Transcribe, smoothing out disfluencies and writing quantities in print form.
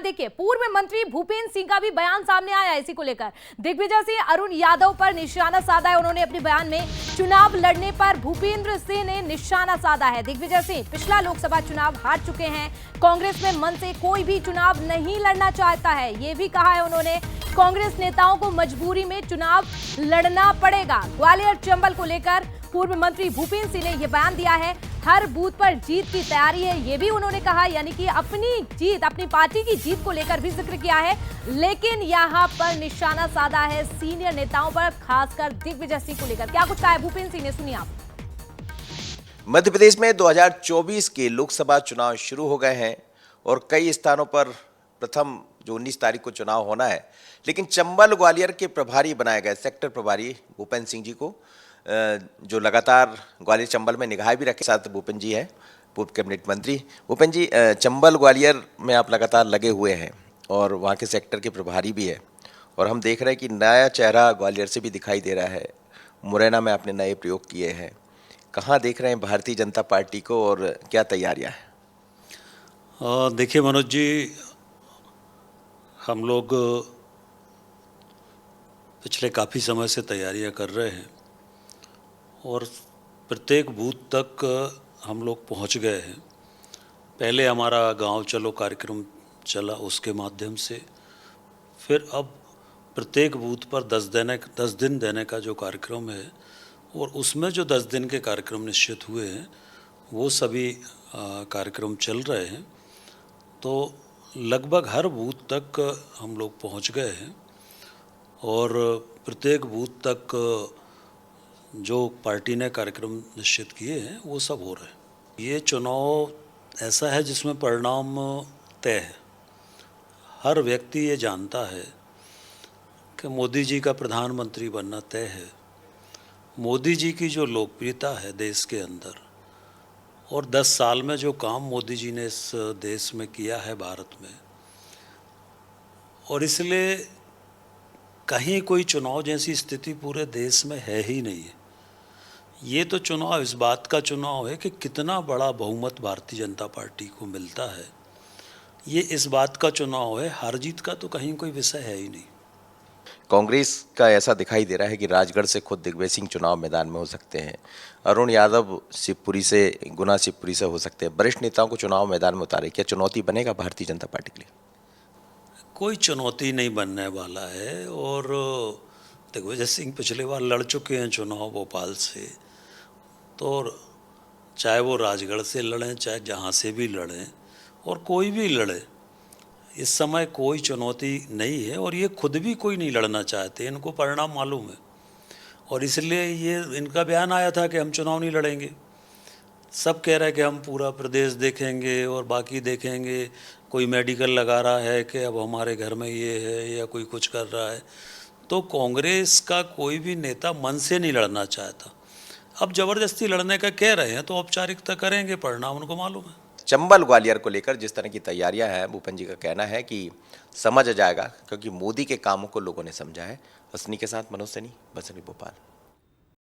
यहां देखिए, पूर्व मंत्री भूपेंद्र सिंह का भी बयान सामने आया इसी को लेकर। दिग्विजय सिंह अरुण यादव पर निशाना साधा है उन्होंने अपने बयान में। चुनाव लड़ने पर भूपेंद्र सिंह ने निशाना साधा है। दिग्विजय सिंह पिछला लोकसभा चुनाव हार चुके हैं। कांग्रेस में मन से कोई भी चुनाव नहीं लड़ना चाहता है, ये भी कहा है उन्होंने। कांग्रेस नेताओं को मजबूरी में चुनाव लड़ना पड़ेगा। ग्वालियर चंबल को लेकर पूर्व मंत्री भूपेंद्र सिंह ने यह बयान दिया है। हर बूथ पर जीत की तैयारी है, ये भी उन्होंने कहा, यानी कि अपनी जीत, अपनी पार्टी की जीत को लेकर भी जिक्र किया है। लेकिन यहां पर निशाना साधा है सीनियर नेताओं पर, खासकर दिग्विजय सिंह को लेकर। क्या कुछ कहा है भूपेंद्र सिंह ने, सुनिए आप। मध्य प्रदेश में 2024 के लोकसभा चुनाव शुरू हो गए हैं और कई स्थानों पर प्रथम जो 19 तारीख को चुनाव होना है, लेकिन चंबल ग्वालियर के प्रभारी बनाए गए सेक्टर प्रभारी भूपेंद्र सिंह जी को, जो लगातार ग्वालियर चंबल में निगाह भी रखे। साथ भूपेंद्र जी हैं, पूर्व कैबिनेट मंत्री। भूपेंद्र जी, चंबल ग्वालियर में आप लगातार लगे हुए हैं और वहाँ के सेक्टर के प्रभारी भी है, और हम देख रहे हैं कि नया चेहरा ग्वालियर से भी दिखाई दे रहा है। मुरैना में आपने नए प्रयोग किए हैं। कहाँ देख रहे हैं भारतीय जनता पार्टी को और क्या तैयारियां हैं? देखिए मनोज जी, हम लोग पिछले काफ़ी समय से तैयारियां कर रहे हैं और प्रत्येक बूथ तक हम लोग पहुंच गए हैं। पहले हमारा गांव चलो कार्यक्रम चला, उसके माध्यम से फिर अब प्रत्येक बूथ पर 10 दिन देने का जो कार्यक्रम है, और उसमें जो 10 दिन के कार्यक्रम निश्चित हुए हैं वो सभी कार्यक्रम चल रहे हैं। तो लगभग हर बूथ तक हम लोग पहुंच गए हैं और प्रत्येक बूथ तक जो पार्टी ने कार्यक्रम निश्चित किए हैं वो सब हो रहे हैं। ये चुनाव ऐसा है जिसमें परिणाम तय है। हर व्यक्ति ये जानता है कि मोदी जी का प्रधानमंत्री बनना तय है। मोदी जी की जो लोकप्रियता है देश के अंदर, और 10 साल में जो काम मोदी जी ने इस देश में किया है भारत में, और इसलिए कहीं कोई चुनाव जैसी स्थिति पूरे देश में है ही नहीं है। ये तो चुनाव इस बात का चुनाव है कि कितना बड़ा बहुमत भारतीय जनता पार्टी को मिलता है। ये इस बात का चुनाव है, हार जीत का तो कहीं कोई विषय है ही नहीं। कांग्रेस का ऐसा दिखाई दे रहा है कि राजगढ़ से खुद दिग्विजय सिंह चुनाव मैदान में हो सकते हैं। अरुण यादव शिवपुरी से, गुना शिवपुरी से हो सकते हैं। वरिष्ठ नेताओं को चुनाव मैदान में उतारे, क्या चुनौती बनेगा भारतीय जनता पार्टी के लिए? कोई चुनौती नहीं बनने वाला है। और दिग्विजय सिंह पिछले बार लड़ चुके हैं चुनाव भोपाल से, तो चाहे वो राजगढ़ से लड़ें, चाहे जहाँ से भी लड़ें, और कोई भी लड़े, इस समय कोई चुनौती नहीं है। और ये खुद भी कोई नहीं लड़ना चाहते, इनको परिणाम मालूम है, और इसलिए ये इनका बयान आया था कि हम चुनाव नहीं लड़ेंगे। सब कह रहे हैं कि हम पूरा प्रदेश देखेंगे और बाकी देखेंगे। कोई मेडिकल लगा रहा है कि अब हमारे घर में ये है, या कोई कुछ कर रहा है। तो कांग्रेस का कोई भी नेता मन से नहीं लड़ना चाहता। अब ज़बरदस्ती लड़ने का कह रहे हैं तो औपचारिकता करेंगे, परिणाम उनको मालूम है। चंबल ग्वालियर को लेकर जिस तरह की तैयारियां हैं, भूपेंद्र जी का कहना है कि समझ जाएगा, क्योंकि मोदी के कामों को लोगों ने समझा है। हसनी के साथ मनोज सैनी, बसंती भोपाल।